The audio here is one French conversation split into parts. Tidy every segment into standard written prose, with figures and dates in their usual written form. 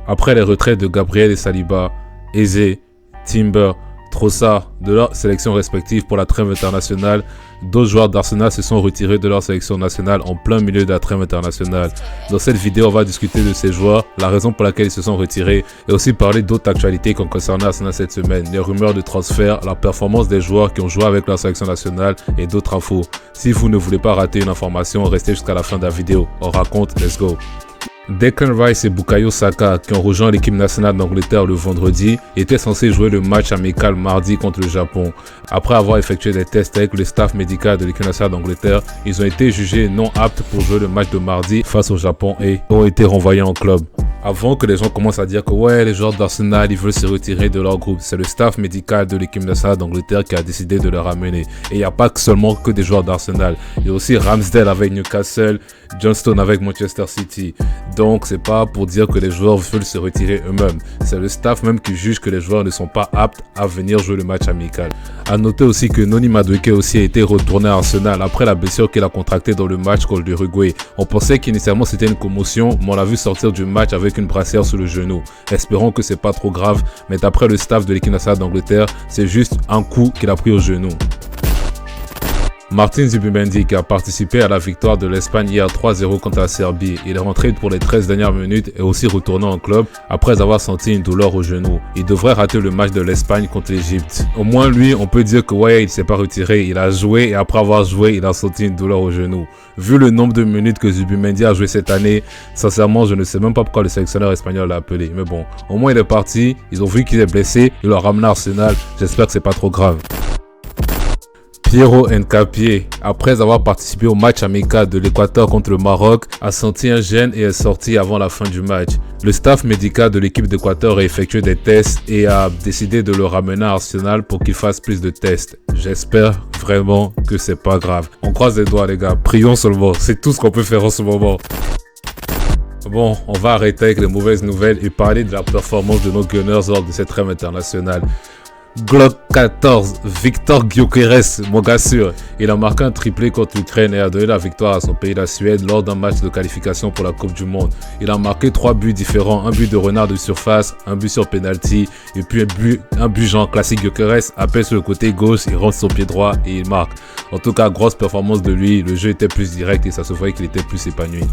Après les retraites de Gabriel et Saliba, Eze, Timber, Trossard de leurs sélections respectives pour la trêve internationale, d'autres joueurs d'Arsenal se sont retirés de leur sélection nationale en plein milieu de la trêve internationale. Dans cette vidéo, on va discuter de ces joueurs, la raison pour laquelle ils se sont retirés et aussi parler d'autres actualités qui ont concerné Arsenal cette semaine, les rumeurs de transfert, la performance des joueurs qui ont joué avec leur sélection nationale et d'autres infos. Si vous ne voulez pas rater une information, restez jusqu'à la fin de la vidéo. On raconte, let's go! Declan Rice et Bukayo Saka, qui ont rejoint l'équipe nationale d'Angleterre le vendredi, étaient censés jouer le match amical mardi contre le Japon. Après avoir effectué des tests avec le staff médical de l'équipe nationale d'Angleterre, ils ont été jugés non aptes pour jouer le match de mardi face au Japon et ont été renvoyés en club. Avant que les gens commencent à dire que ouais, les joueurs d'Arsenal, ils veulent se retirer de leur groupe, c'est le staff médical de l'équipe nationale d'Angleterre qui a décidé de les ramener. Et il n'y a pas seulement que des joueurs d'Arsenal. Il y a aussi Ramsdale avec Newcastle, Johnston avec Manchester City. Donc c'est pas pour dire que les joueurs veulent se retirer eux-mêmes. C'est le staff même qui juge que les joueurs ne sont pas aptes à venir jouer le match amical. A noter aussi que Noni Madueke aussi a été retourné à Arsenal après la blessure qu'il a contractée dans le match contre l'Uruguay. On pensait qu'initialement c'était une commotion, mais on l'a vu sortir du match avec une brassière sous le genou. Espérons que c'est pas trop grave, mais d'après le staff de l'équipe nationale d'Angleterre, c'est juste un coup qu'il a pris au genou. Martin Zubimendi, qui a participé à la victoire de l'Espagne hier 3-0 contre la Serbie, il est rentré pour les 13 dernières minutes et aussi retourné en club après avoir senti une douleur au genou. Il devrait rater le match de l'Espagne contre l'Égypte. Au moins lui, on peut dire que ouais, il s'est pas retiré, il a joué et après avoir joué, il a senti une douleur au genou. Vu le nombre de minutes que Zubimendi a joué cette année, sincèrement, je ne sais même pas pourquoi le sélectionneur espagnol l'a appelé. Mais bon, au moins il est parti, ils ont vu qu'il est blessé, il l'a ramené à Arsenal, j'espère que c'est pas trop grave. Piero Nkapie, après avoir participé au match amical de l'Équateur contre le Maroc, a senti un gêne et est sorti avant la fin du match. Le staff médical de l'équipe d'Équateur a effectué des tests et a décidé de le ramener à Arsenal pour qu'il fasse plus de tests. J'espère vraiment que c'est pas grave. On croise les doigts les gars, prions seulement, c'est tout ce qu'on peut faire en ce moment. Bon, on va arrêter avec les mauvaises nouvelles et parler de la performance de nos Gunners lors de cette trêve internationale. Glock 14, Victor Gyökeres, mon gars sûr. Il a marqué un triplé contre l'Ukraine et a donné la victoire à son pays, la Suède, lors d'un match de qualification pour la Coupe du Monde. Il a marqué 3 buts différents, un but de renard de surface, un but sur penalty et puis un but genre classique. Gyökeres appelle sur le côté gauche, il rentre son pied droit et il marque. En tout cas, grosse performance de lui, le jeu était plus direct et ça se voyait qu'il était plus épanoui.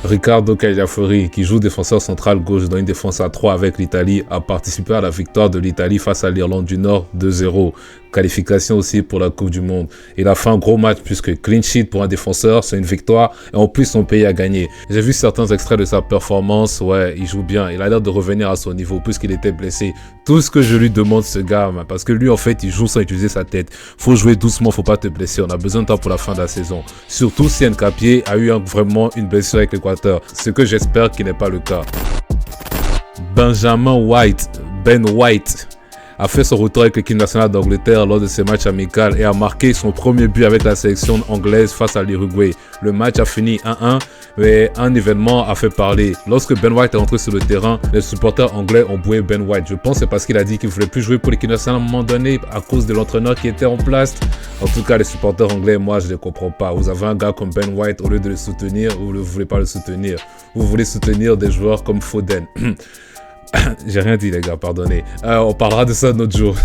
Riccardo Cagliafiori, qui joue défenseur central gauche dans une défense à 3 avec l'Italie, a participé à la victoire de l'Italie face à l'Irlande du Nord 2-0. Qualification aussi pour la Coupe du Monde. Il a fait un gros match puisque clean sheet pour un défenseur, c'est une victoire et en plus son pays a gagné. J'ai vu certains extraits de sa performance, ouais, il joue bien. Il a l'air de revenir à son niveau puisqu'il était blessé. Tout ce que je lui demande ce gars, parce que lui en fait il joue sans utiliser sa tête. Faut jouer doucement, faut pas te blesser. On a besoin de temps pour la fin de la saison. Surtout si Nkapie a eu vraiment une blessure avec l'Équateur. Ce que j'espère qu'il n'est pas le cas. Benjamin White, Ben White, a fait son retour avec l'équipe nationale d'Angleterre lors de ses matchs amicaux et a marqué son premier but avec la sélection anglaise face à l'Uruguay. Le match a fini 1-1, mais un événement a fait parler. Lorsque Ben White est entré sur le terrain, les supporters anglais ont boué Ben White. Je pense que c'est parce qu'il a dit qu'il ne voulait plus jouer pour l'équipe nationale à un moment donné à cause de l'entraîneur qui était en place. En tout cas, les supporters anglais, moi, je ne les comprends pas. Vous avez un gars comme Ben White, au lieu de le soutenir, vous ne voulez pas le soutenir. Vous voulez soutenir des joueurs comme Foden. J'ai rien dit les gars, pardonnez. On parlera de ça un autre jour.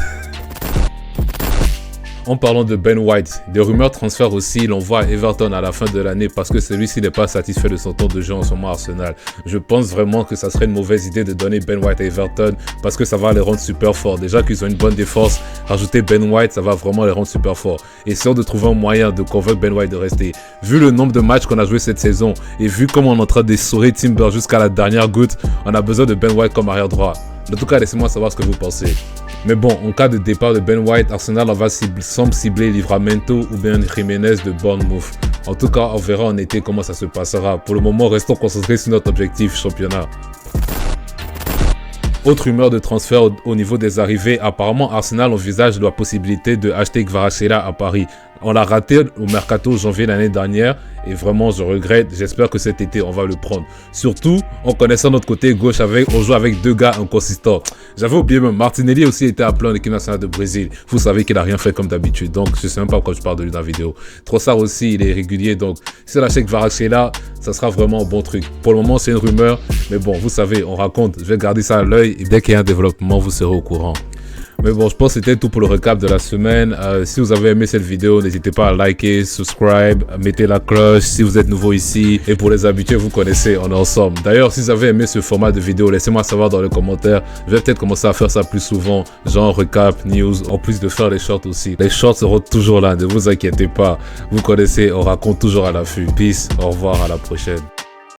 En parlant de Ben White, des rumeurs transfèrent aussi l'envoi à Everton à la fin de l'année parce que celui-ci n'est pas satisfait de son temps de jeu en ce moment à Arsenal. Je pense vraiment que ça serait une mauvaise idée de donner Ben White à Everton parce que ça va les rendre super forts. Déjà qu'ils ont une bonne défense, rajouter Ben White, ça va vraiment les rendre super forts. Essayons de trouver un moyen de convaincre Ben White de rester. Vu le nombre de matchs qu'on a joué cette saison et vu comment on est en train d'essorer Timber jusqu'à la dernière goutte, on a besoin de Ben White comme arrière droit. En tout cas, laissez-moi savoir ce que vous pensez. Mais bon, en cas de départ de Ben White, Arsenal semble cibler Livramento ou bien Jiménez de Bournemouth. En tout cas, on verra en été comment ça se passera. Pour le moment, restons concentrés sur notre objectif championnat. Autre rumeur de transfert au niveau des arrivées, apparemment Arsenal envisage la possibilité de acheter Kvaratskhelia à Paris. On l'a raté au mercato janvier l'année dernière et vraiment je regrette. J'espère que cet été on va le prendre. Surtout en connaissant notre côté gauche, on joue avec 2 gars inconsistants. J'avais oublié même, Martinelli aussi était appelé en équipe nationale de Brésil. Vous savez qu'il a rien fait comme d'habitude, donc je sais même pas pourquoi je parle de lui dans la vidéo. Trossard aussi, il est régulier, donc si la Cheikh Varach est là, ça sera vraiment un bon truc. Pour le moment c'est une rumeur, mais bon, vous savez, on raconte. Je vais garder ça à l'œil et dès qu'il y a un développement, vous serez au courant. Mais bon, je pense que c'était tout pour le recap de la semaine. Si vous avez aimé cette vidéo, n'hésitez pas à liker, subscribe, mettez la cloche si vous êtes nouveau ici. Et pour les habitués, vous connaissez, on est ensemble. D'ailleurs, si vous avez aimé ce format de vidéo, laissez-moi savoir dans les commentaires. Je vais peut-être commencer à faire ça plus souvent, genre recap, news, en plus de faire les shorts aussi. Les shorts seront toujours là, ne vous inquiétez pas. Vous connaissez, on raconte toujours à l'affût. Peace, au revoir, à la prochaine.